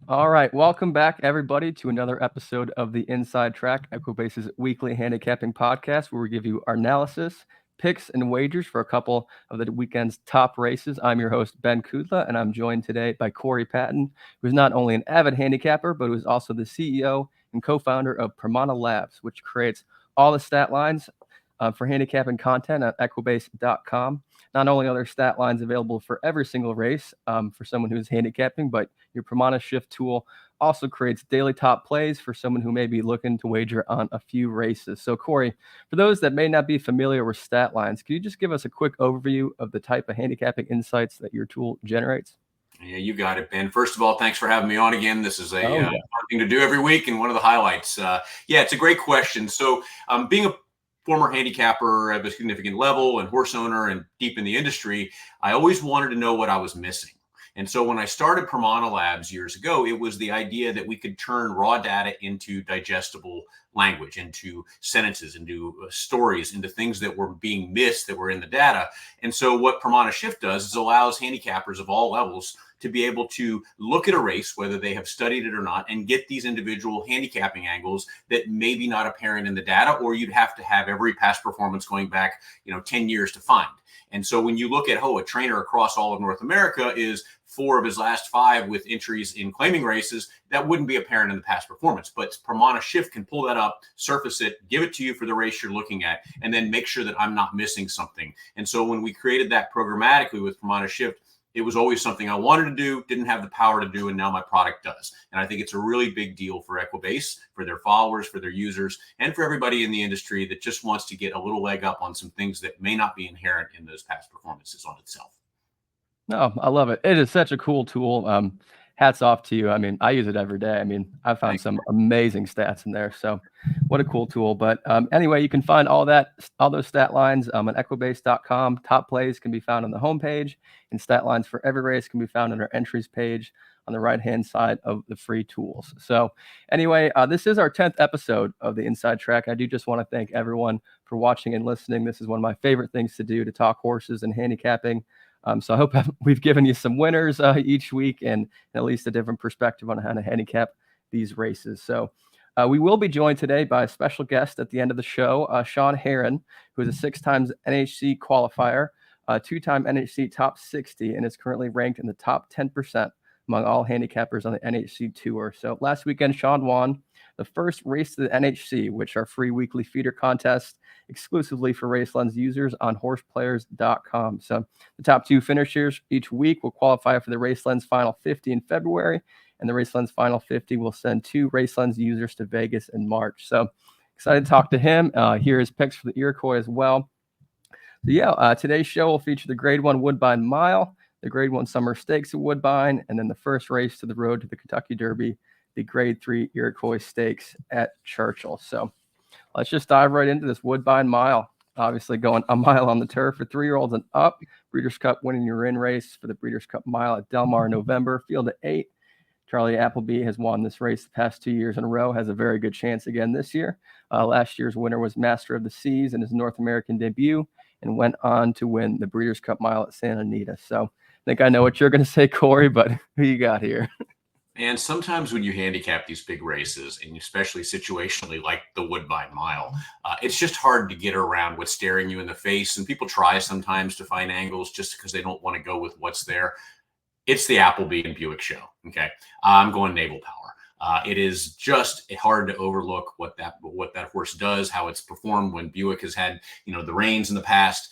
All right, welcome back, everybody, to another episode of the Inside Track Equibase's weekly handicapping podcast, where we give you our analysis, picks, and wagers for a couple of the weekend's top races. I'm your host, Ben Kudla, and I'm joined today by Corey Patton, who's not only an avid handicapper, but who's also the CEO and co-founder of Pramana Labs, which creates all the stat lines for handicapping content at equibase.com. Not only are there stat lines available for every single race for someone who's handicapping, but your Pramana Shift tool also creates daily top plays for someone who may be looking to wager on a few races. So, Corey, for those that may not be familiar with stat lines, can you just give us a quick overview of the type of handicapping insights that your tool generates? Yeah, you got it, Ben. First of all, thanks for having me on again. This is a Yeah. fun thing to do every week and one of the highlights. Yeah, it's a great question. So being a former handicapper at a significant level and horse owner and deep in the industry, I always wanted to know what I was missing. And so when I started Pramana Labs years ago, it was the idea that we could turn raw data into digestible language, into sentences, into stories, into things that were being missed that were in the data. And so what Pramana Shift does is allows handicappers of all levels to be able to look at a race, whether they have studied it or not, and get these individual handicapping angles that may be not apparent in the data, or you'd have to have every past performance going back, 10 years to find. And so when you look at, a trainer across all of North America is 4 of his last 5 with entries in claiming races, that wouldn't be apparent in the past performance. But Pramana Shift can pull that up, surface it, give it to you for the race you're looking at, and then make sure that I'm not missing something. And so when we created that programmatically with Pramana Shift, it was always something I wanted to do, didn't have the power to do, and now my product does. And I think it's a really big deal for Equibase, for their followers, for their users, and for everybody in the industry that just wants to get a little leg up on some things that may not be inherent in those past performances on itself. No, I love it. It is such a cool tool. Hats off to you. I mean, I use it every day. I mean, I found some amazing stats in there. So, what a cool tool. But anyway, you can find all those stat lines on equibase.com. Top plays can be found on the homepage, and stat lines for every race can be found on our entries page on the right-hand side of the free tools. So, anyway, this is our 10th episode of the Inside Track. I do just want to thank everyone for watching and listening. This is one of my favorite things to do, to talk horses and handicapping. So I hope we've given you some winners each week and at least a different perspective on how to handicap these races. So we will be joined today by a special guest at the end of the show, Shawn Heron, who is a 6-time NHC qualifier, 2-time NHC top 60, and is currently ranked in the top 10% among all handicappers on the NHC Tour. So last weekend, Shawn won the first Race to the NHC, which are free weekly feeder contests exclusively for RaceLens users on horseplayers.com. So the top 2 finishers each week will qualify for the RaceLens Final 50 in February, and the RaceLens Final 50 will send 2 RaceLens users to Vegas in March. So excited to talk to him, hear his picks for the Iroquois as well. So yeah, today's show will feature the Grade 1 Woodbine Mile, the Grade 1 Summer Stakes at Woodbine, and then the first race to the road to the Kentucky Derby, the Grade 3 Iroquois Stakes at Churchill. So let's just dive right into this Woodbine Mile. Obviously going a mile on the turf for 3-year-olds and up. Breeders' Cup winning your in race for the Breeders' Cup Mile at Del Mar in November. Field of 8. Charlie Appleby has won this race the past 2 years in a row, has a very good chance again this year. Last year's winner was Master of the Seas in his North American debut and went on to win the Breeders' Cup Mile at Santa Anita. So I think I know what you're going to say, Corey, but who you got here? And sometimes when you handicap these big races, and especially situationally like the Woodbine Mile, it's just hard to get around what's staring you in the face. And people try sometimes to find angles just because they don't want to go with what's there. It's the Appleby and Buick show. Okay, I'm going naval power. It is just hard to overlook what that horse does, how it's performed when Buick has had the reins in the past.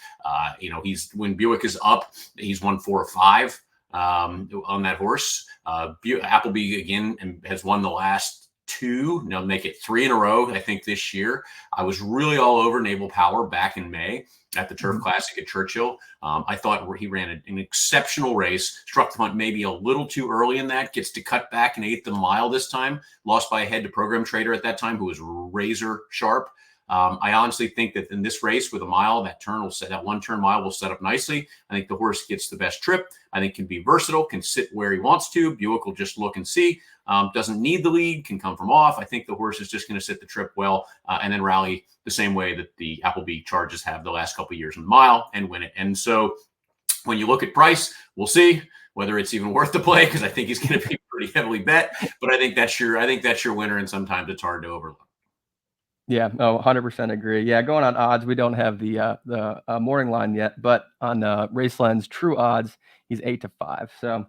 When Buick is up, he's won 4 or 5 on that horse. Appleby again has won the last 2. Now make it 3 in a row. I think this year I was really all over Naval Power back in May at the Turf Classic at Churchill. I thought he ran an exceptional race, struck the front maybe a little too early in that, gets to cut back and 8th the mile this time, lost by a head to Program Trader at that time, who was razor sharp. I honestly think that in this race with a mile, that 1-turn mile will set up nicely. I think the horse gets the best trip. I think can be versatile, can sit where he wants to. Buick will just look and see. Doesn't need the lead, can come from off. I think the horse is just going to sit the trip well and then rally the same way that the Appleby charges have the last couple of years in the mile and win it. And so when you look at price, we'll see whether it's even worth the play, because I think he's going to be pretty heavily bet, but I think that's your winner, and sometimes it's hard to overlook. Yeah, no, 100% agree. Yeah, going on odds, we don't have the morning line yet, but on Raceland's true odds, he's 8-5. So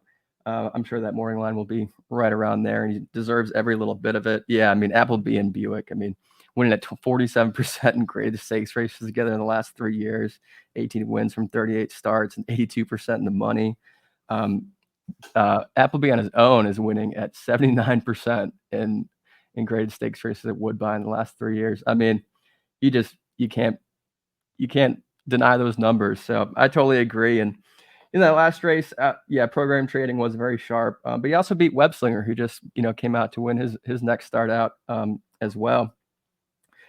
I'm sure that morning line will be right around there, and he deserves every little bit of it. Yeah, I mean, Appleby and Buick, I mean, winning at 47% in graded stakes races together in the last 3 years, 18 wins from 38 starts, and 82% in the money. Appleby on his own is winning at 79% in graded stakes races at Woodbine in the last 3 years. I mean, you can't deny those numbers. So I totally agree. And in that last race, yeah, program trading was very sharp, but he also beat Webslinger, who just came out to win his next start out as well.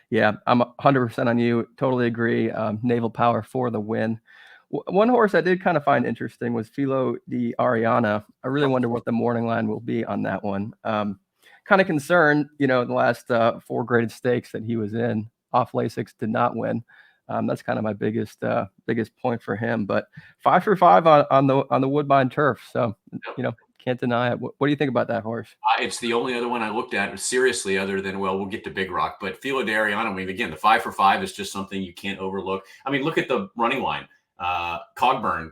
Yeah, I'm 100% on you. Totally agree. Naval Power for the win. One horse I did kind of find interesting was Filo di Ariana. I really wonder what the morning line will be on that one. Kind of concerned, the last 4 graded stakes that he was in, off Lasix did not win. That's kind of my biggest point for him. But 5 for 5 on the Woodbine turf. So can't deny it. What do you think about that horse? It's the only other one I looked at seriously, other than, well, we'll get to Big Rock, but Filo di Ariana. I mean, again, the 5 for 5 is just something you can't overlook. I mean, look at the running line. Cogburn,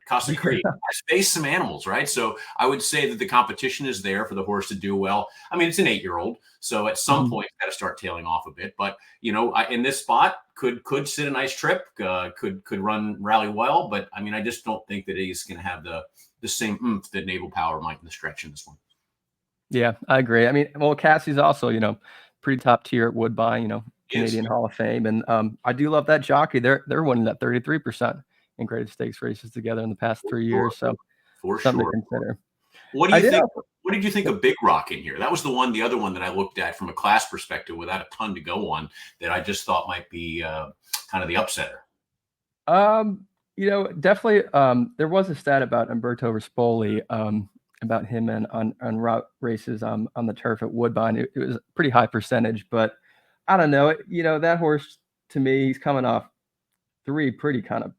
Casa Creek. I faced some animals, right? So I would say that the competition is there for the horse to do well. I mean, it's an 8-year-old, so at some point it's got to start tailing off a bit. But in this spot, could sit a nice trip, could rally well. But I mean, I just don't think that he's going to have the same oomph that Naval Power might in the stretch in this one. Yeah, I agree. I mean, well, Cassie's also pretty top tier at Woodbine. Canadian Hall of Fame, and I do love that jockey. They're winning at 33% in graded stakes races together in the past 3 years. So something to consider. What do you think? What did you think of Big Rock in here? That was the other one that I looked at from a class perspective without a ton to go on, that I just thought might be kind of the upsetter. Definitely. There was a stat about Umberto Rispoli, about him and on route races on the turf at Woodbine. It was a pretty high percentage, but I don't know. That horse, to me, he's coming off 3 pretty kind of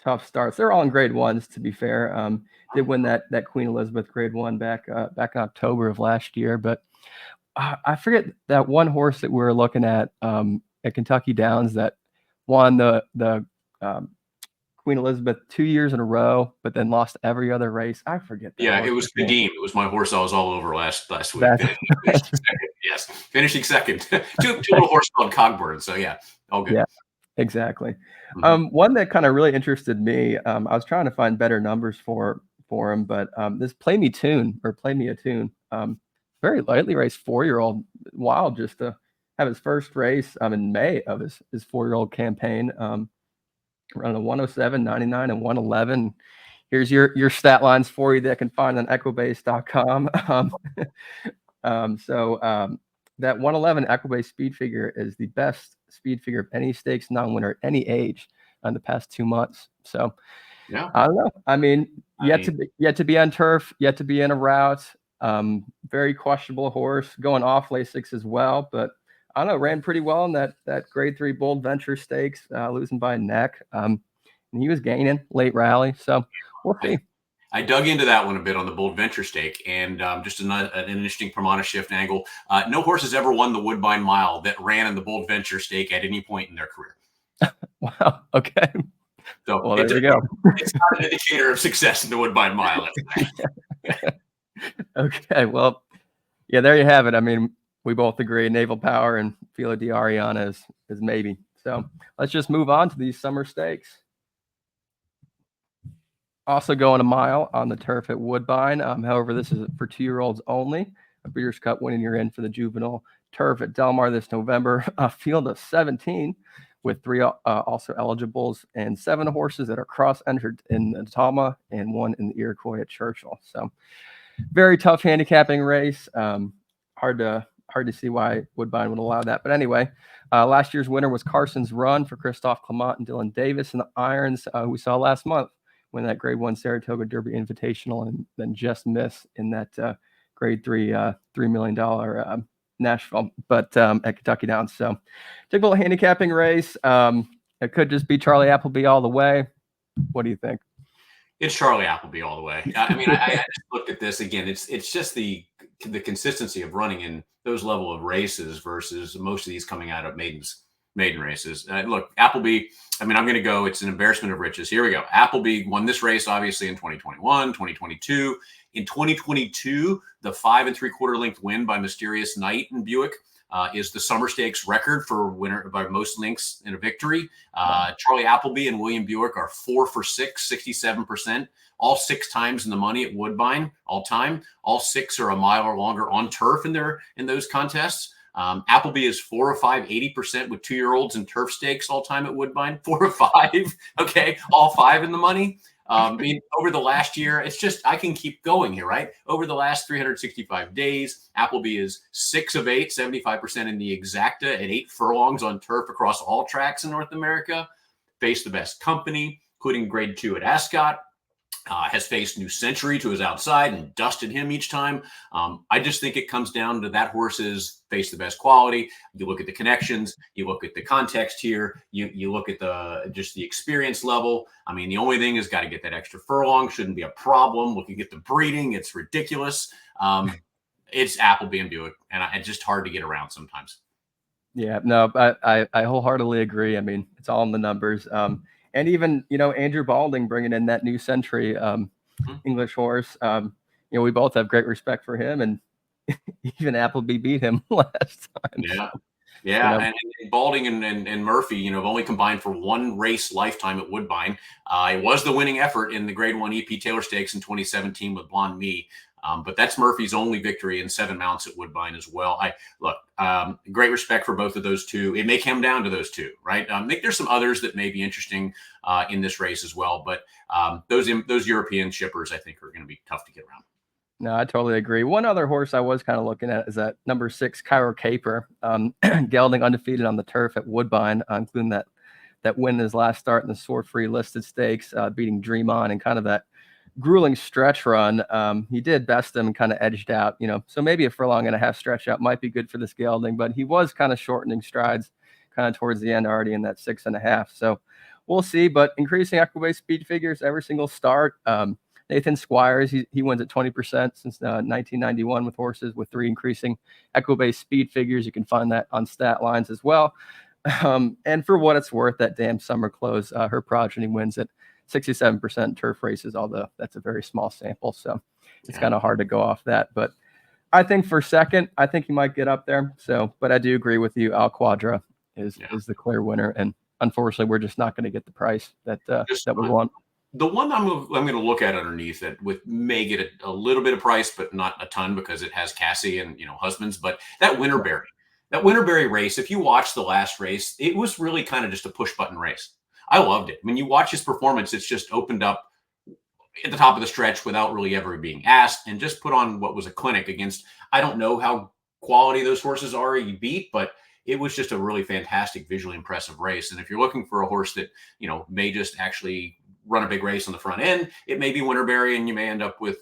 tough starts. They're all in grade 1s, to be fair. Did win that Queen Elizabeth grade 1 back in October of last year, but I forget that one horse that we were looking at Kentucky Downs that won the Queen Elizabeth 2 years in a row, but then lost every other race. I forget that. Yeah, it was Kadeem. It was my horse I was all over last week. Yes, finishing second. two little horses called Cogburn. So yeah, all good. Yeah, exactly. One that kind of really interested me. I was trying to find better numbers for him, but this Play Me a Tune. Very lightly raced 4-year-old. Wild just to have his first race in May of his 4-year-old campaign. Running a 107, 99, and 111. Here's your stat lines for you that I can find on equibase.com. That 111 Equibase speed figure is the best speed figure of any stakes non-winner at any age in the past 2 months. So yeah, I don't know. I mean, yet to be on turf, yet to be in a route. Very questionable horse, going off Lasix as well, but I don't know, ran pretty well in that grade 3 Bold Venture Stakes, losing by a neck. And he was gaining late rally. So we'll see. I dug into that one a bit on the Bold Venture Stake, and just an interesting Pramana shift angle. No horse has ever won the Woodbine Mile that ran in the Bold Venture Stake at any point in their career. Wow. Okay. So well, there you go. It's not an indicator of success in the Woodbine Mile. Okay. Well, yeah, there you have it. I mean, we both agree Naval Power and Filo di Ariana is maybe. So let's just move on to these summer stakes. Also going a mile on the turf at Woodbine. However, this is for 2-year-olds only. A Breeders' Cup winning you're in for the juvenile turf at Del Mar this November. A field of 17 with 3 also eligibles and 7 horses that are cross-entered in the Tama and 1 in the Iroquois at Churchill. So very tough handicapping race. Hard to see why Woodbine would allow that. But anyway, last year's winner was Carson's Run for Christophe Clement and Dylan Davis in the irons, who we saw last month win that grade 1 Saratoga Derby Invitational and then just miss in that grade 3 $3 million Nashville, but at Kentucky Downs. So typical handicapping race. It could just be Charlie Appleby all the way. What do you think? It's Charlie Appleby all the way. I mean, I just looked at this again, it's just the consistency of running in those level of races versus most of these coming out of maiden races. Look, Appleby, I mean, I'm going to go, it's an embarrassment of riches. Here we go. Appleby won this race, obviously, in 2021, 2022. In 2022, the 5 3/4 length win by Mysterious Knight in Buick is the Summer Stakes record for winner by most links in a victory. Charlie Appleby and William Buick are 4 for 6, 67%. All 6 times in the money at Woodbine all time. All 6 are a mile or longer on turf in those contests. Appleby is 4 of 5, 80% with 2-year-olds in turf stakes all time at Woodbine. 4 of 5. Okay. All 5 in the money. I mean, over the last year, it's just, I can keep going here, right? Over the last 365 days, Appleby is 6 of 8, 75% in the exacta at 8 furlongs on turf across all tracks in North America. Faced the best company, including grade 2 at Ascot. Has faced New Century to his outside and dusted him each time. I just think it comes down to that horse's face the best quality. You look at the connections, you look at the context here, you look at just the experience level. I mean, the only thing is got to get that extra furlong. Shouldn't be a problem. Looking at the breeding, it's ridiculous. It's Appleby and Buick, and it's just hard to get around sometimes. Yeah, no, I wholeheartedly agree. I mean, it's all in the numbers. And even, Andrew Balding bringing in that New Century English horse. We both have great respect for him, and even Appleby beat him last time. Yeah. So, Yeah. And Balding and Murphy, have only combined for 1 race lifetime at Woodbine. It was the winning effort in the grade 1 EP Taylor Stakes in 2017 with Blonde Me. But that's Murphy's only victory in 7 mounts at Woodbine as well. Great respect for both of those two. It may come down to those two, right? I think there's some others that may be interesting in this race as well. But those European shippers, I think, are going to be tough to get around. No, I totally agree. One other horse I was kind of looking at is that number 6, Cairo Caper, gelding undefeated on the turf at Woodbine, including that win his last start in the Sore-Free listed stakes, beating Dream On and kind of that grueling stretch run. He did best him and kind of edged out, so maybe a furlong and a half stretch out might be good for this gelding, but he was kind of shortening strides kind of towards the end already in that 6.5. So we'll see, but increasing equibase speed figures every single start. Nathan Squires, he wins at 20% since 1991 with horses with 3 increasing equibase speed figures. You can find that on stat lines as well. And for what it's worth, that Damn Summer Close, her progeny wins at 67% turf races, although that's a very small sample. So it's kind of hard to go off that. But I think for second, I think he might get up there. So, but I do agree with you. Al Quadra is the clear winner. And unfortunately, we're just not going to get the price that we want. The one I'm going to look at underneath it may get a little bit of price, but not a ton because it has Cassie and, husbands. But that Winterberry race, if you watch the last race, it was really kind of just a push button race. I loved it. When you watch his performance, it's just opened up at the top of the stretch without really ever being asked and just put on what was a clinic against, I don't know how quality those horses are he beat, but it was just a really fantastic, visually impressive race. And if you're looking for a horse that, may just actually run a big race on the front end, it may be Winterberry, and you may end up with,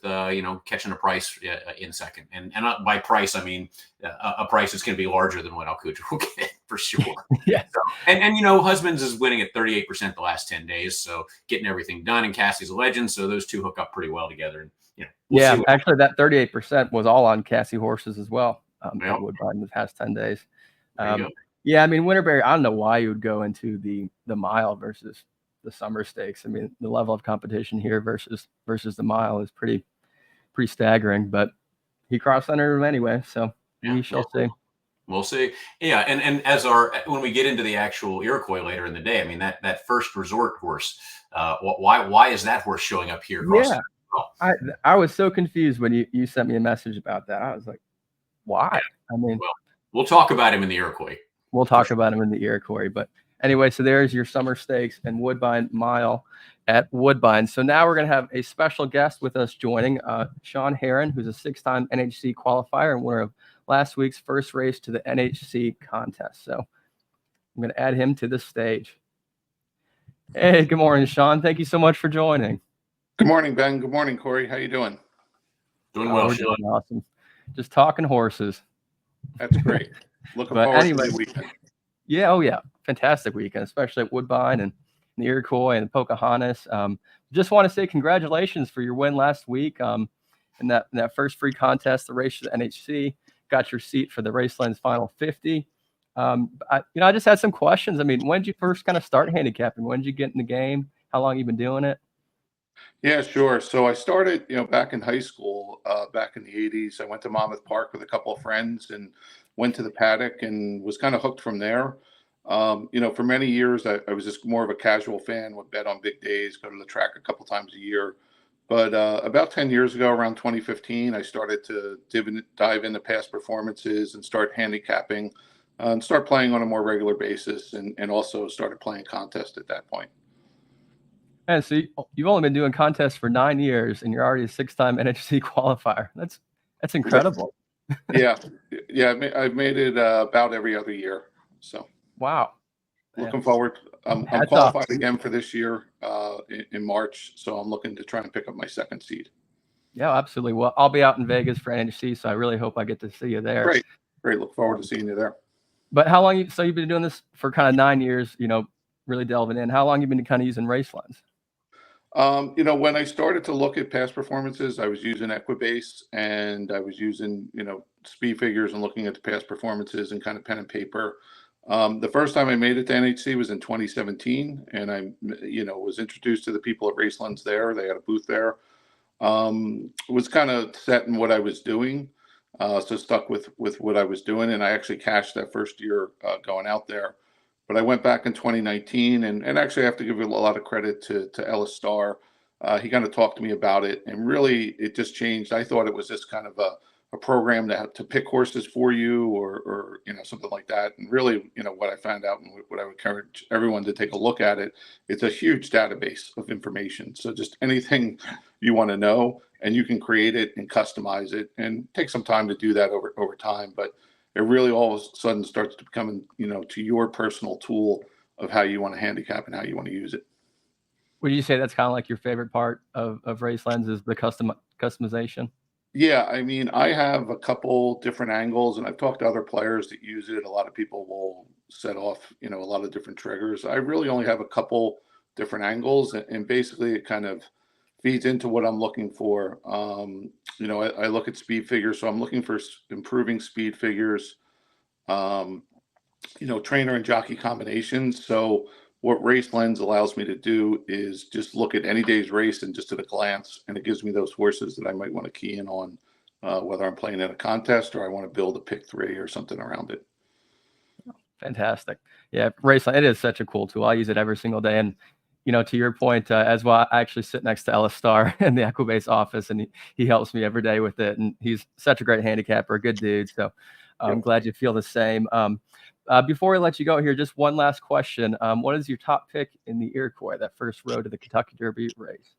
catching a price in second. And by price, I mean a price that's going to be larger than what Alcuja will get for sure. Yeah. So, and Husbands is winning at 38% the last 10 days. So getting everything done, and Cassie's a legend. So those two hook up pretty well together. And, we'll actually that 38% was all on Cassie horses as well. At Woodbine the past 10 days. Yeah. I mean, Winterberry, I don't know why you would go into the mile versus the Summer Stakes. I mean, the level of competition here versus the mile is pretty staggering, but he cross-centered him anyway, so we shall see. We'll see. Yeah, and when we get into the actual Iroquois later in the day, I mean that first resort horse. Why is that horse showing up here? I was so confused when you sent me a message about that. I was like, why? Yeah. I mean, we'll talk about him in the Iroquois. We'll talk about him in the Iroquois, but. Anyway, so there's your Summer Stakes and Woodbine Mile at Woodbine. So now we're going to have a special guest with us joining, Shawn Heron, who's a 6-time NHC qualifier and winner of last week's first race to the NHC contest. So I'm going to add him to the stage. Hey, good morning, Shawn. Thank you so much for joining. Good morning, Ben. Good morning, Corey. How you doing? Doing well, we're doing awesome. Just talking horses. That's great. Looking forward to the weekend. Yeah, oh yeah. Fantastic weekend, especially at Woodbine and the Iroquois and Pocahontas. Just want to say congratulations for your win last week. in that first free contest, the race to the NHC. Got your seat for the Raceland's Final 50. I just had some questions. I mean, when did you first kind of start handicapping? When did you get in the game? How long you been doing it? Yeah, sure. So I started, back in high school, back in the 80s. I went to Monmouth Park with a couple of friends and went to the paddock and was kind of hooked from there. For many years, I was just more of a casual fan, would bet on big days, go to the track a couple times a year. But about 10 years ago, around 2015, I started to dive into past performances and start handicapping and start playing on a more regular basis and also started playing contests at that point. And so you've only been doing contests for 9 years, and you're already a 6-time NHC qualifier. That's incredible. Yeah. I've made it about every other year. So wow. Looking forward. I'm qualified again for this year in March, so I'm looking to try and pick up my second seed. Yeah, absolutely. Well, I'll be out in Vegas for NHC, so I really hope I get to see you there. Great. Look forward to seeing you there. But how long so you've been doing this for kind of 9 years, really delving in. How long you been kind of using Racelands? When I started to look at past performances, I was using Equibase and I was using, speed figures and looking at the past performances and kind of pen and paper. The first time I made it to NHC was in 2017, and I, was introduced to the people at Racelands there. They had a booth there. Was kind of set in what I was doing, so stuck with what I was doing, and I actually cashed that first year going out there. But I went back in 2019, and actually I have to give a lot of credit to Ellis Starr. He kind of talked to me about it, and really it just changed. I thought it was just kind of a program to pick horses for you or something like that. And really, what I found out and what I would encourage everyone to take a look at it, it's a huge database of information. So just anything you want to know, and you can create it and customize it, and take some time to do that over time. But it really all of a sudden starts to become, to your personal tool of how you want to handicap and how you want to use it. Would you say that's kind of like your favorite part of Racelands is the customization? Yeah, I mean, I have a couple different angles, and I've talked to other players that use it. A lot of people will set off, a lot of different triggers. I really only have a couple different angles, and basically it kind of feeds into what I'm looking for. I look at speed figures, so I'm looking for improving speed figures, trainer and jockey combinations. So what Racelands allows me to do is just look at any day's race and just at a glance, and it gives me those horses that I might want to key in on, whether I'm playing in a contest or I want to build a pick 3 or something around it. Fantastic. Yeah, Raceland, it is such a cool tool. I use it every single day. And, to your point, as well, I actually sit next to Ellis Starr in the Equibase office, and he helps me every day with it. And he's such a great handicapper, a good dude. So I'm glad you feel the same. Before we let you go here, just one last question. What is your top pick in the Iroquois, that first road to the Kentucky Derby race?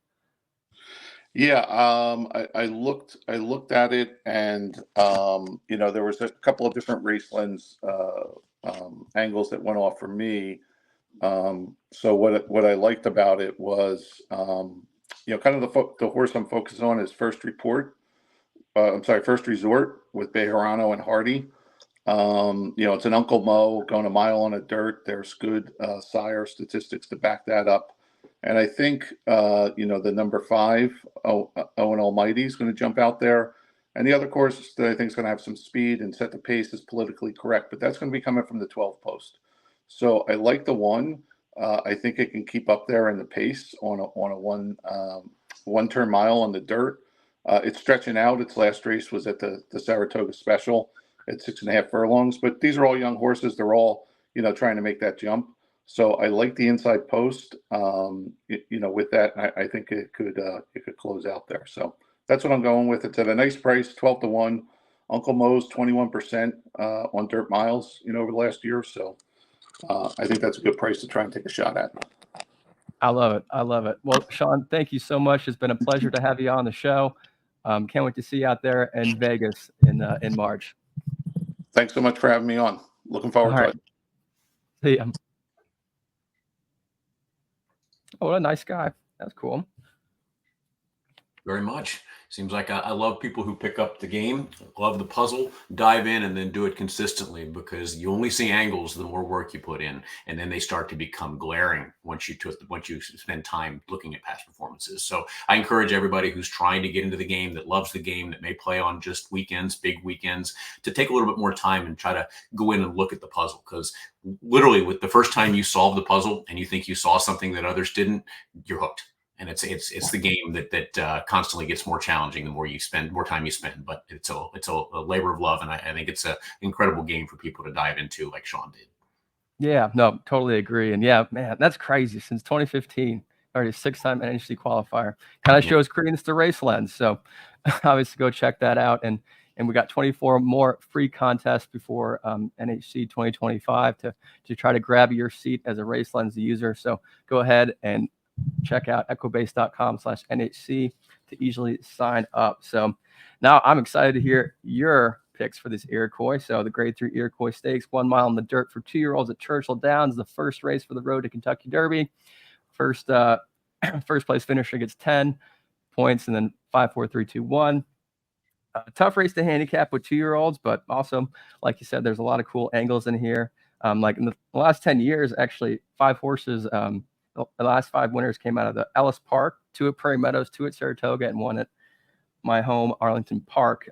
Yeah, I looked at it, and there was a couple of different Racelands angles that went off for me. So what I liked about it was, kind of the horse I'm focusing on is First Resort with Bejarano and Hardy. It's an Uncle Mo going a mile on a dirt. There's good sire statistics to back that up. And I think, the number 5, Owen Almighty, is going to jump out there. And the other course that I think is going to have some speed and set the pace is Politically Correct, but that's going to be coming from the 12 post. So I like the one. I think it can keep up there in the pace on a one-turn mile on the dirt. It's stretching out. Its last race was at the Saratoga Special at 6.5 furlongs. But these are all young horses. They're all, trying to make that jump. So I like the inside post. With that, I think it could close out there. So that's what I'm going with. It's at a nice price, 12-1. Uncle Mo's 21% on dirt miles, over the last year. So I think that's a good price to try and take a shot at. I love it. Well, Shawn, thank you so much. It's been a pleasure to have you on the show. Can't wait to see you out there in Vegas in March. Thanks so much for having me on. Looking forward to it. See ya. Oh, what a nice guy. That's cool. Very much. Seems like I love people who pick up the game, love the puzzle, dive in, and then do it consistently, because you only see angles the more work you put in, and then they start to become glaring once you spend time looking at past performances. So I encourage everybody who's trying to get into the game, that loves the game, that may play on just weekends, big weekends, to take a little bit more time and try to go in and look at the puzzle, because literally with the first time you solve the puzzle and you think you saw something that others didn't, you're hooked. And it's the game that constantly gets more challenging the more time you spend. But it's a labor of love, and I think it's an incredible game for people to dive into, like Shawn did. Yeah, no, totally agree. And yeah, man, that's crazy. Since 2015, already a 6-time NHC qualifier. Kind of shows credence to Race Lens. So obviously go check that out. And we got 24 more free contests before NHC 2025 to try to grab your seat as a Race Lens user. So go ahead and check out equibase.com/NHC to easily sign up. So now I'm excited to hear your picks for this Iroquois. So the Grade 3 Iroquois Stakes, 1 mile in the dirt for 2-year-olds at Churchill Downs, the first race for the Road to Kentucky Derby. First place finisher gets 10 points, and then 5, 4, 3, 2, 1. Tough race to handicap with 2-year-olds, but also, like you said, there's a lot of cool angles in here. Like in the last 10 years, actually, 5 horses, the last 5 winners came out of the Ellis Park, 2 at Prairie Meadows, 2 at Saratoga, and 1 at my home, Arlington Park.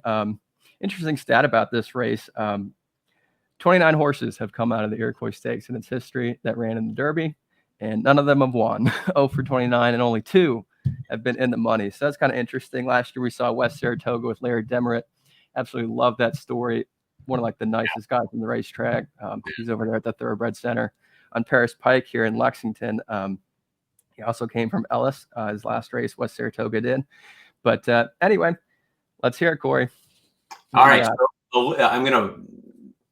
Interesting stat about this race. 29 horses have come out of the Iroquois Stakes in its history that ran in the Derby, and none of them have won. 0 for 29, and only 2 have been in the money. So that's kind of interesting. Last year we saw West Saratoga with Larry Demerit. Absolutely love that story. One of like the nicest guys on the racetrack. He's over there at the Thoroughbred Center on Paris Pike here in Lexington. He also came from Ellis. His last race, West Saratoga did. But anyway, let's hear it, Corey. All right. So I'm gonna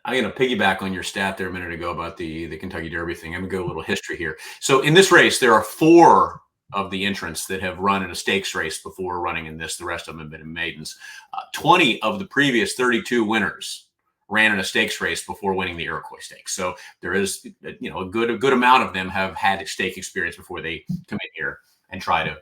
piggyback on your stat there a minute ago about the Kentucky Derby thing. I'm gonna go a little history here. So in this race, there are 4 of the entrants that have run in a stakes race before running in this. The rest of them have been in maidens. 20 of the previous 32 winners ran in a stakes race before winning the Iroquois Stakes. So there is, a good amount of them have had stake experience before they come in here and try to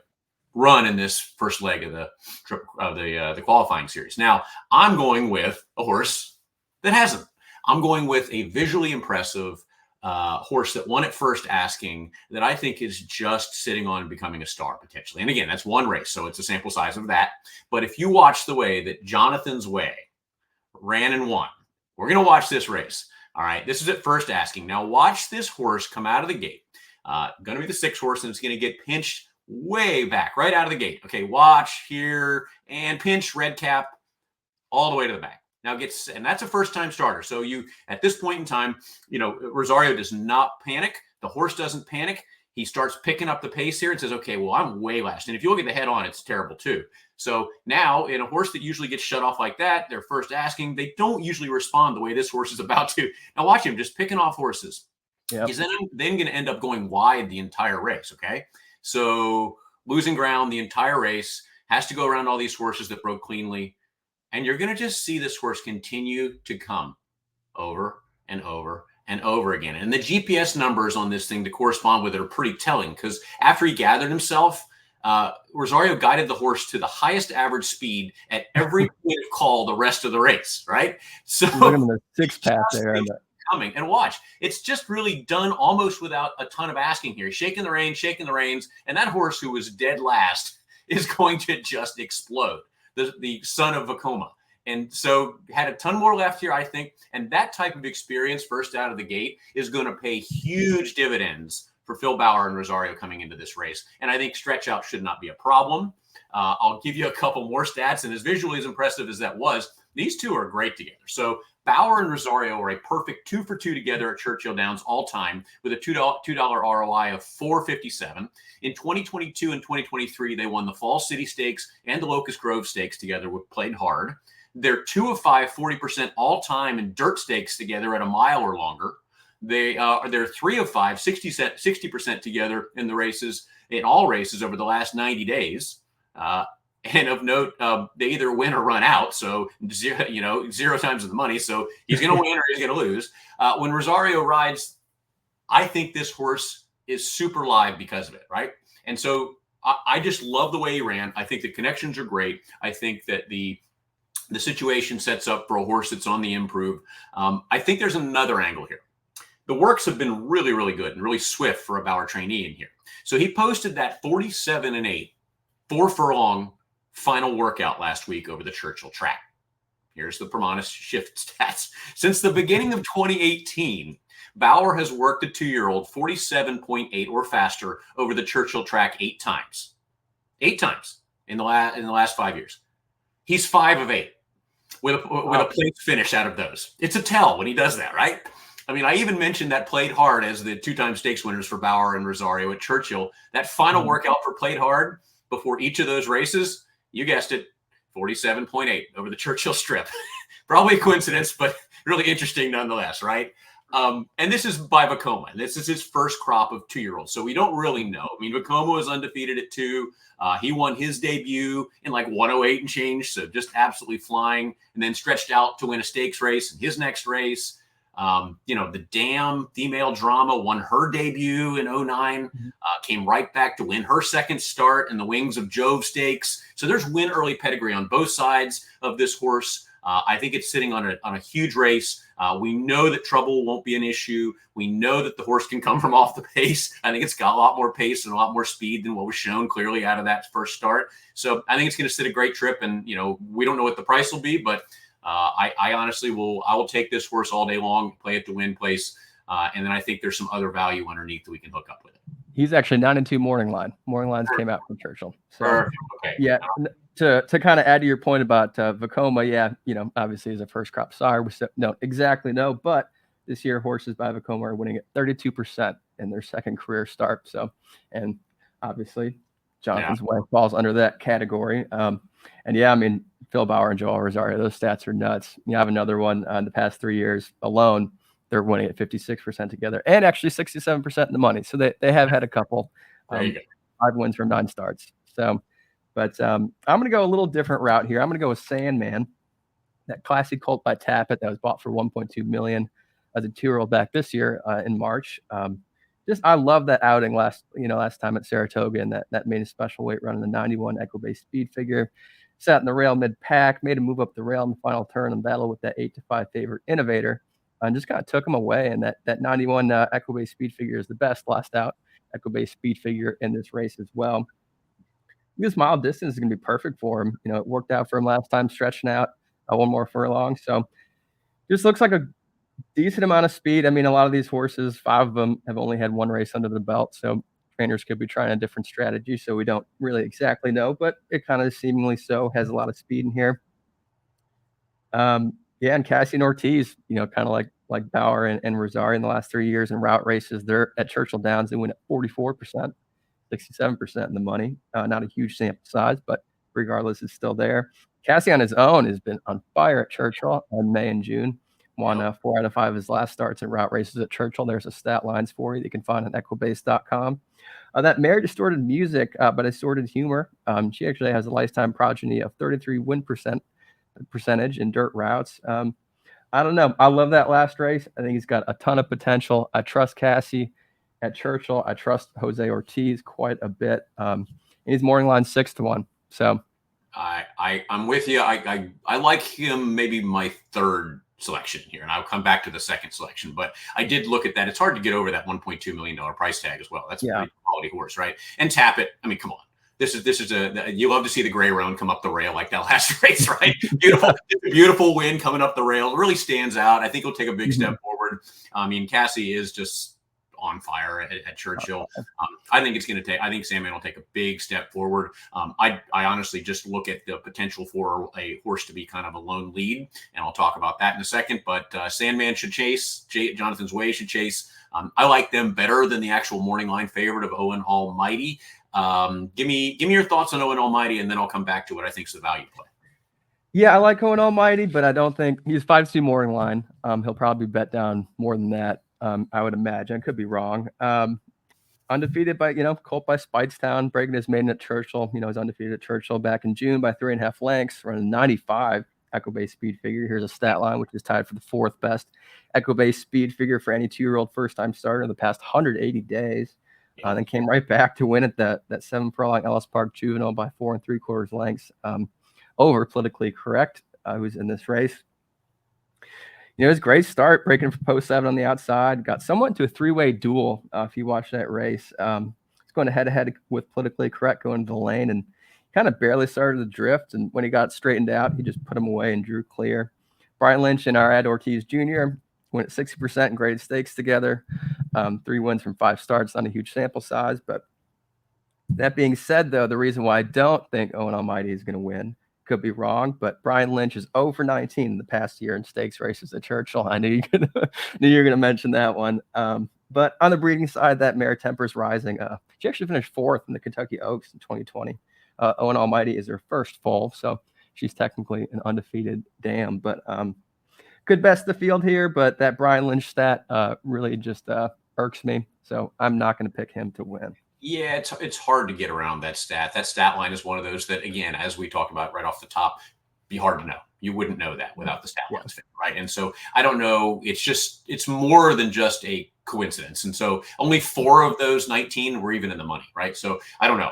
run in this first leg of the qualifying series. Now, I'm going with a horse that hasn't. I'm going with a visually impressive horse that won at first asking, that I think is just sitting on becoming a star potentially. And again, that's one race, so it's a sample size of that. But if you watch the way that Jonathan's Way ran and won, we're going to watch this race. All right, this is at first asking. Now watch this horse come out of the gate. Going to be the 6th horse, and it's going to get pinched way back, right out of the gate. Okay, watch here, and pinch, red cap, all the way to the back. Now and that's a first-time starter. So you, at this point in time, Rosario does not panic. The horse doesn't panic. He starts picking up the pace here and says, okay, well, I'm way last. And if you look at the head on, it's terrible too. So now in a horse that usually gets shut off like that, they're first asking, they don't usually respond the way this horse is about to. Now watch him just picking off horses. Yep. He's then going to end up going wide the entire race, okay? So losing ground the entire race, has to go around all these horses that broke cleanly. And you're going to just see this horse continue to come over and over and over again. And the GPS numbers on this thing to correspond with it are pretty telling, because after he gathered himself, Rosario guided the horse to the highest average speed at every point of call the rest of the race, right? So look at the 6-pack there. Coming and watch. It's just really done almost without a ton of asking here. Shaking the reins, and that horse who was dead last is going to just explode. The son of Vacoma. And so had a ton more left here, I think. And that type of experience first out of the gate is going to pay huge dividends for Phil Bauer and Rosario coming into this race. And I think stretch out should not be a problem. I'll give you a couple more stats. And as visually as impressive as that was, these two are great together. So Bauer and Rosario are a perfect 2 for 2 together at Churchill Downs all time, with a $2 ROI of 457. In 2022 and 2023, they won the Fall City Stakes and the Locust Grove Stakes together, played hard. They're 2 of 5, 40% all time in dirt stakes together at a mile or longer. They're 3 of 5, 60% together in the races, in all races over the last 90 days. And of note, they either win or run out. So 0 times the money. So he's going to win or he's going to lose. When Rosario rides, I think this horse is super live because of it, right? And so I just love the way he ran. I think the connections are great. I think that the situation sets up for a horse that's on the improve. I think there's another angle here. The works have been really, really good and really swift for a Bauer trainee in here. So he posted that 47-8, 4 furlong final workout last week over the Churchill track. Here's the Permanis shift stats. Since the beginning of 2018, Bauer has worked a 2-year-old 47.8 or faster over the Churchill track 8 times. 8 times in the last 5 years. He's 5 of 8 with a place finish out of those. It's a tell when he does that, right? I mean, I even mentioned that Played Hard as the 2-time stakes winners for Bauer and Rosario at Churchill. That final workout for Played Hard before each of those races, you guessed it, 47.8 over the Churchill strip. Probably a coincidence, but really interesting nonetheless, right? And this is by Vekoma. This is his first crop of 2-year-olds. So we don't really know. I mean, Vekoma was undefeated at 2. He won his debut in like 108 and change. So just absolutely flying, and then stretched out to win a stakes race in his next race. The Dam female drama won her debut in 09, came right back to win her second start in the Wings of Jove Stakes. So there's win early pedigree on both sides of this horse. I think it's sitting on a huge race. We know that trouble won't be an issue. We know that the horse can come from off the pace. I think it's got a lot more pace and a lot more speed than what was shown clearly out of that first start. So I think it's going to sit a great trip. And, we don't know what the price will be, but I honestly will take this horse all day long, play it to win place. And then I think there's some other value underneath that we can hook up with it. He's actually 9-2 morning line. Morning lines came out from Churchill. So, okay. Yeah. To kind of add to your point about Vekoma, obviously as a first crop sire, we don't exactly know, but this year horses by Vekoma are winning at 32% in their second career start. So, and obviously Jonathan's wife falls under that category. Phil Bauer and Joel Rosario, those stats are nuts. You have another one in the past 3 years alone. They're winning at 56% together and actually 67% in the money. So they have had a couple 5 wins from 9 starts. So, but I'm going to go a little different route here. I'm going to go with Sandman, that classy colt by Tappet that was bought for $1.2 million as a 2-year-old back this year in March. I love that outing last time at Saratoga, and that made a special weight run in the 91 Equibase speed figure. Sat in the rail mid-pack, made a move up the rail in the final turn and battle with that 8-5 favorite Innovator, and just kind of took him away. And that 91 Equibase speed figure is the best last out Equibase speed figure in this race as well. This mile distance is going to be perfect for him. It worked out for him last time, stretching out 1 more furlong. So just looks like a decent amount of speed. A lot of these horses, 5 of them have only had 1 race under the belt. So trainers could be trying a different strategy. So we don't really exactly know, but it kind of seemingly so has a lot of speed in here. And Cassie and Ortiz, kind of like Bauer and Rosario in the last 3 years in route races. They're at Churchill Downs. They win at 44%. 67% in the money. Not a huge sample size, but regardless, it's still there. Cassie on his own has been on fire at Churchill in May and June. Won 4 out of 5 of his last starts in route races at Churchill. There's a stat lines for you that you can find on equibase.com. That mare Distorted Music, but Assorted Humor. She actually has a lifetime progeny of 33 win percentage in dirt routes. I don't know. I love that last race. I think he's got a ton of potential. I trust Cassie at Churchill. I trust Jose Ortiz quite a bit. He's morning line 6-1. So I'm with you. I like him, maybe my 3rd selection here, and I'll come back to the 2nd selection. But I did look at that. It's hard to get over that $1.2 million price tag as well. That's a pretty quality horse, right? And Tappet. Come on. This is you love to see the gray roan come up the rail like that last race, right? Beautiful win coming up the rail. It really stands out. I think he'll take a big step forward. Cassie is just on fire at Churchill. I think Sandman will take a big step forward. I honestly just look at the potential for a horse to be kind of a lone lead, and I'll talk about that in a second. But Sandman should chase. Jonathan's Way should chase. I like them better than the actual morning line favorite of Owen Almighty. Give me your thoughts on Owen Almighty, and then I'll come back to what I think is the value play. Yeah, I like Owen Almighty, but I don't think he's 5-2 morning line. He'll probably bet down more than that. I would imagine. I could be wrong. Undefeated by, colt by Speightstown, breaking his maiden at Churchill. He's undefeated at Churchill back in June by 3.5 lengths, running 95 Equibase speed figure. Here's a stat line, which is tied for the 4th best Equibase speed figure for any 2-year-old first-time starter in the past 180 days. Then came right back to win at that 7 furlong Ellis Park Juvenile by 4 3/4 lengths over Politically Correct, who's in this race. It was a great start, breaking from post 7 on the outside. Got somewhat into a 3-way duel if you watch that race. It's going head-to-head with Politically Correct going to the lane, and kind of barely started to drift. And when he got straightened out, he just put him away and drew clear. Brian Lynch and our Ed Ortiz Jr. went at 60% in graded stakes together. 3 wins from 5 starts, not a huge sample size. But that being said, though, the reason why I don't think Owen Almighty is going to win, could be wrong, but Brian Lynch is 0 for 19 in the past year in stakes races at Churchill. I knew you were going to mention that one. But on the breeding side, that mare Temper's Rising. She actually finished 4th in the Kentucky Oaks in 2020. Owen Almighty is her first foal, so she's technically an undefeated dam. But good best of the field here, but that Brian Lynch stat really just irks me. So I'm not going to pick him to win. Yeah, it's hard to get around that stat. That stat line is one of those that, again, as we talked about right off the top, be hard to know. You wouldn't know that without the stat lines, right? And so I don't know. It's more than just a coincidence. And so only 4 of those 19 were even in the money, right? So I don't know.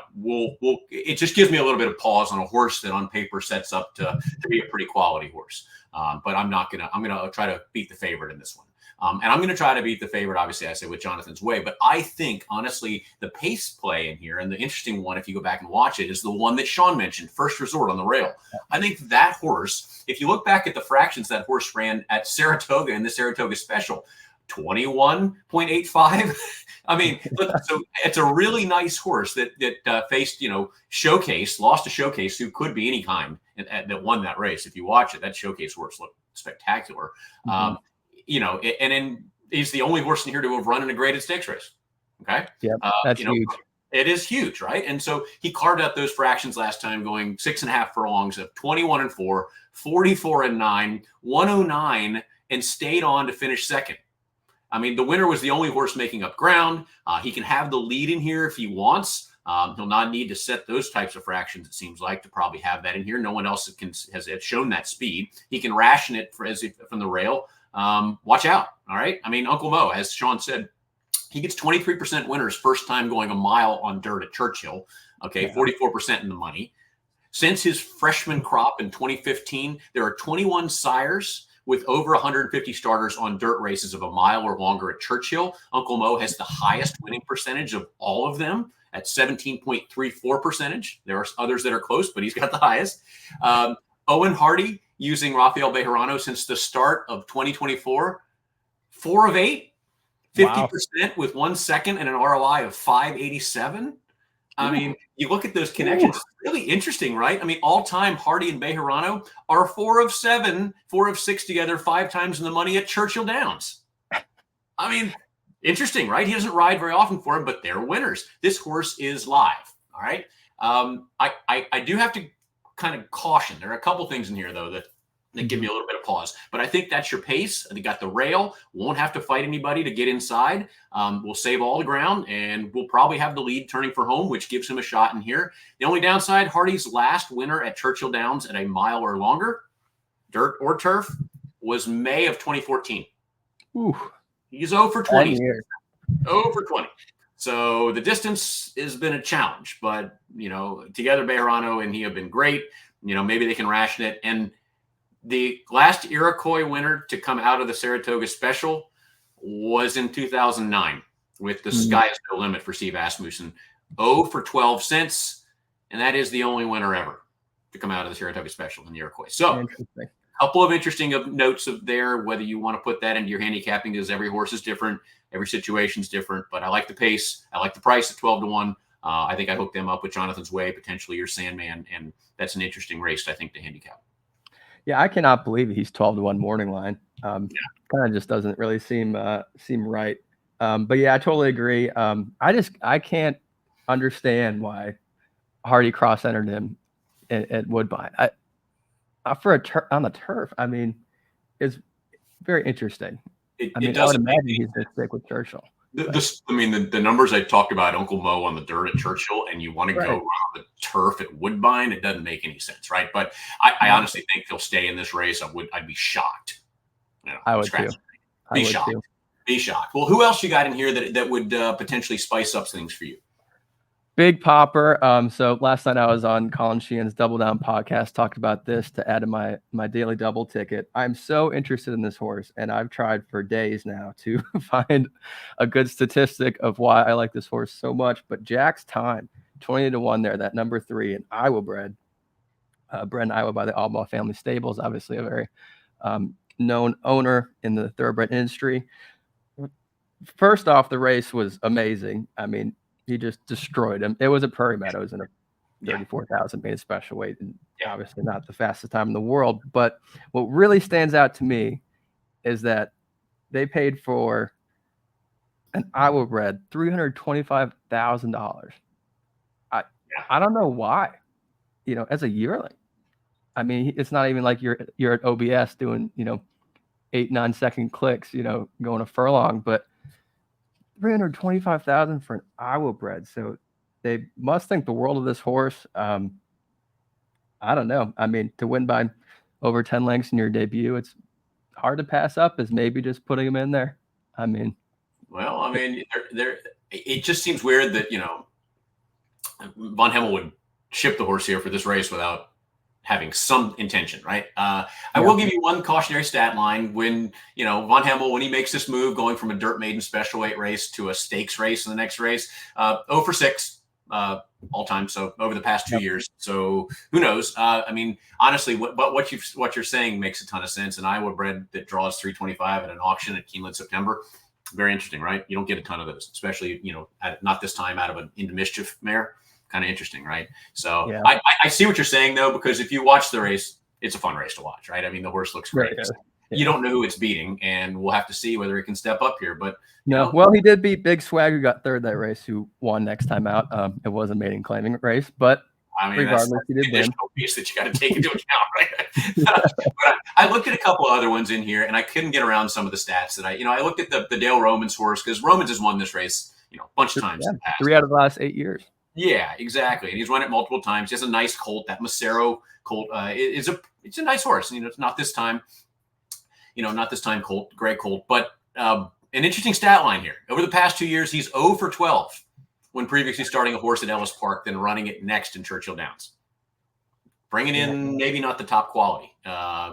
It just gives me a little bit of pause on a horse that on paper sets up to be a pretty quality horse. But I'm gonna try to beat the favorite in this one. And I'm going to try to beat the favorite, obviously, I say with Jonathan's Way. But I think, honestly, the pace play in here, and the interesting one, if you go back and watch it, is the one that Shawn mentioned, First Resort on the rail. I think that horse, if you look back at the fractions that horse ran at Saratoga in the Saratoga Special, 21.85. I mean, so it's a really nice horse that faced, Showcase, lost to Showcase, who could be any kind, that won that race. If you watch it, that Showcase horse looked spectacular. Mm-hmm. And then he's the only horse in here to have run in a graded stakes race. Okay. Yeah. That's huge. It is huge, right? And so he carved out those fractions last time, going 6.5 furlongs of 21-4, 44-9, 109, and stayed on to finish second. I mean, the winner was the only horse making up ground. He can have the lead in here if he wants. He'll not need to set those types of fractions, it seems like, to probably have that in here. No one else has shown that speed. He can ration it from the rail. Watch out. All right. I mean, Uncle Mo, as Shawn said, he gets 23% winners first time going a mile on dirt at Churchill. Okay. Yeah. 44% in the money. Since his freshman crop in 2015, there are 21 sires with over 150 starters on dirt races of a mile or longer at Churchill. Uncle Mo has the highest winning percentage of all of them at 17.34%. There are others that are close, but he's got the highest. Owen Hardy, using Rafael Bejarano since the start of 2024, 4 of 8, 50% with 1 second and an ROI of 587. I mean, you look at those connections, it's really interesting, right? I mean, all time Hardy and Bejarano are 4 of 7, 4 of 6 together, 5 times in the money at Churchill Downs. I mean, interesting, right? He doesn't ride very often for him, but they're winners. This horse is live. All right. I do have to kind of caution. There are a couple things in here, though, that give me a little bit of pause. But I think that's your pace. They got the rail. Won't have to fight anybody to get inside. We'll save all the ground, and we'll probably have the lead turning for home, which gives him a shot in here. The only downside, Hardy's last winner at Churchill Downs at a mile or longer, dirt or turf, was May of 2014. Ooh. He's 0 for 20. 0 for 20. So the distance has been a challenge, but, together Bejarano and he have been great. Maybe they can ration it. And the last Iroquois winner to come out of the Saratoga Special was in 2009 with the Sky is No Limit for Steve Asmussen. 0 for 12 cents. And that is the only winner ever to come out of the Saratoga Special in the Iroquois. So a couple of interesting notes of there, whether you want to put that into your handicapping, because every horse is different. Every situation is different, but I like the pace. I like the price at 12-1. I think I hooked them up with Jonathan's Way, potentially your Sandman, and that's an interesting race, I think, to handicap. Yeah, I cannot believe he's 12-1 morning line. Kind of just doesn't really seem right. But yeah, I totally agree. I can't understand why Hardy cross-entered him at Woodbine. On the turf, I mean, it's very interesting. I would imagine he's going to stick with Churchill. The numbers I talked about, Uncle Mo on the dirt at Churchill, and you want to go around the turf at Woodbine, it doesn't make any sense, right? But I honestly think he'll stay in this race. I'd be shocked. I would too. Be shocked. Be shocked. Well, who else you got in here that would potentially spice up things for you? Big popper. So last night I was on Colin Sheehan's Double Down podcast, talked about this to add to my daily double ticket. I'm so interested in this horse, and I've tried for days now to find a good statistic of why I like this horse so much. But Jack's Time, 20-1 there, that number 3, an Iowa bred in Iowa by the Albaugh family stables, obviously a very known owner in the thoroughbred industry. First off, the race was amazing. I mean, he just destroyed him. It was at Prairie Meadows in a 34,000 made special weight, and obviously not the fastest time in the world. But what really stands out to me is that they paid for an Iowa bred $325,000. I don't know why. You know, as a yearling. I mean, it's not even like you're at OBS doing 8-9 second clicks, going a furlong, but $325,000 for an Iowa bred. So they must think the world of this horse. I don't know. I mean, to win by over 10 lengths in your debut, it's hard to pass up as maybe just putting him in there. I mean, well, I mean, it just seems weird that, Von Hemmel would ship the horse here for this race without having some intention, right? I will give you one cautionary stat line. When, Von Hemmel, when he makes this move going from a dirt maiden special weight race to a stakes race in the next race, 0 for 6 all time. So over the past 2 years. So who knows? I mean, honestly, what you're saying makes a ton of sense. An Iowa bred that draws 325 at an auction at Keeneland September. Very interesting, right? You don't get a ton of those, especially, not this time out of an Into Mischief mare. Kind of interesting, right? So yeah. I see what you're saying, though, because if you watch the race, it's a fun race to watch, right? I mean, the horse looks great. Yeah. You don't know who it's beating, and we'll have to see whether he can step up here. But well, he did beat Big Swag, who got third that race, who won next time out. It was a maiden claiming race, but regardless, he did win. Piece that you got to take into account, right? But I looked at a couple of other ones in here, and I couldn't get around some of the stats that I looked at the Dale Romans horse, because Romans has won this race, a bunch of times in the past. 3 out of the last 8 years. Yeah, exactly. And he's run it multiple times. He has a nice colt. That Macero colt it's a nice horse. It's not this time, colt, gray colt. But an interesting stat line here. Over the past 2 years, he's 0 for 12 when previously starting a horse at Ellis Park, then running it next in Churchill Downs. Bringing in maybe not the top quality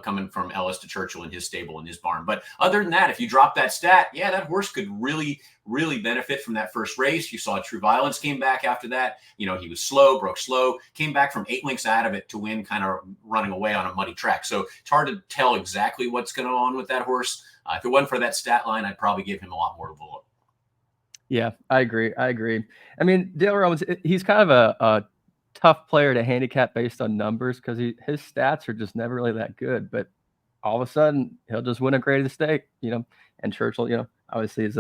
coming from Ellis to Churchill in his stable, in his barn. But other than that, if you drop that stat, that horse could really, really benefit from that first race. You saw True Violence came back after that. He was slow, broke slow, came back from 8 lengths out of it to win, kind of running away on a muddy track. So it's hard to tell exactly what's going on with that horse. If it wasn't for that stat line, I'd probably give him a lot more of a look. Yeah, I agree. I mean, Dale Romans, he's kind of a tough player to handicap based on numbers, because his stats are just never really that good, but all of a sudden he'll just win a graded stake, and Churchill, obviously is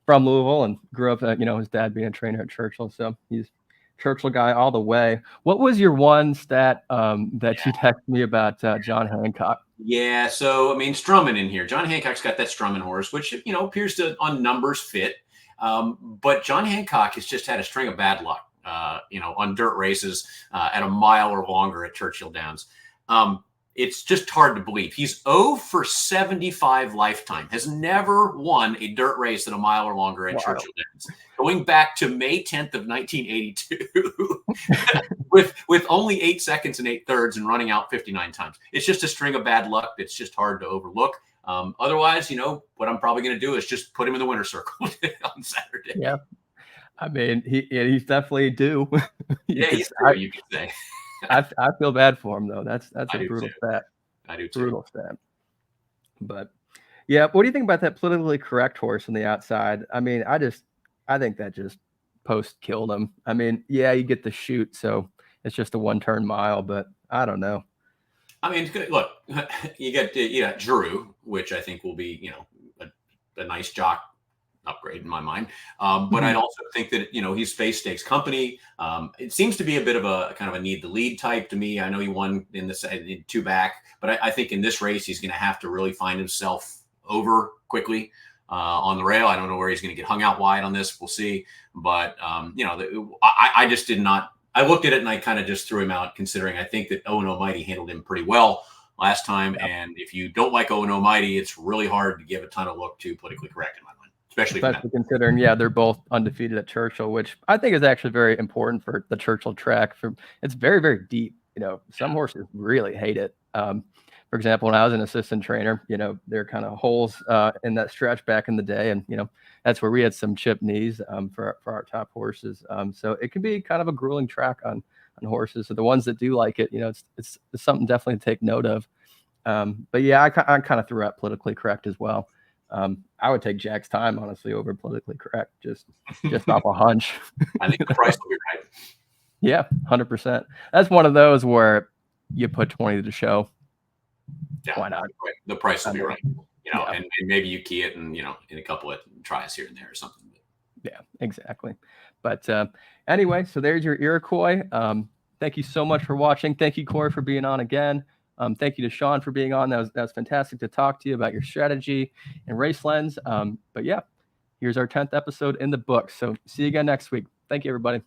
from Louisville and grew up, his dad being a trainer at Churchill. So he's Churchill guy all the way. What was your one stat that you texted me about John Hancock? Yeah. So, I mean, Strumman in here, John Hancock's got that Strumman horse, which, appears to on numbers fit. But John Hancock has just had a string of bad luck. On dirt races at a mile or longer at Churchill Downs. It's just hard to believe. He's 0 for 75 lifetime, has never won a dirt race at a mile or longer at Churchill Downs, going back to May 10th of 1982 with only 8 seconds and 8/3 and running out 59 times. It's just a string of bad luck that's just hard to overlook. Otherwise, what I'm probably going to do is just put him in the winner's circle on Saturday. Yeah. I mean, he's definitely due. He's due, you could say. I feel bad for him, though. That's a brutal stat. I do too. Brutal stat. But yeah, what do you think about that politically correct horse on the outside? I mean, I think that just post killed him. I mean, you get the shoot, so it's just a 1-turn mile, but I don't know. I mean, look, you get Drew, which I think will be a nice jock upgrade in my mind. But I'd also think that, he's Space Stakes company. It seems to be a bit of a kind of a need the lead type to me. I know he won in 2 back, but I think in this race, he's going to have to really find himself over quickly on the rail. I don't know where he's going to get hung out wide on this. We'll see. But, I just did not, I looked at it and I kind of just threw him out, considering I think that Owen Almighty handled him pretty well last time. Yep. And if you don't like Owen Almighty, it's really hard to give a ton of look to politically correct in my mind. especially for them. Especially considering, yeah, they're both undefeated at Churchill, which I think is actually very important for the Churchill track. It's very, very deep. You know, some horses really hate it. For example, when I was an assistant trainer, you know, there are kind of holes in that stretch back in the day, and you know, that's where we had some chipped knees for our top horses. So it can be kind of a grueling track on horses. So the ones that do like it, you know, it's something definitely to take note of. But yeah, I kind of threw out politically correct as well. I would take Jack's time, honestly, over politically correct, just off a hunch. I think the price will be right. Yeah, 100%. That's one of those where you put 20 to show. Yeah, why not? The price will be right. You know, yeah. and maybe you key it, and you know, in a couple of tries here and there or something. Yeah, exactly. But anyway, so there's your Iroquois. Thank you so much for watching. Thank you, Corey, for being on again. Thank you to Shawn for being on. That was fantastic to talk to you about your strategy and race lens. But yeah, here's our 10th episode in the books. So see you again next week. Thank you, everybody.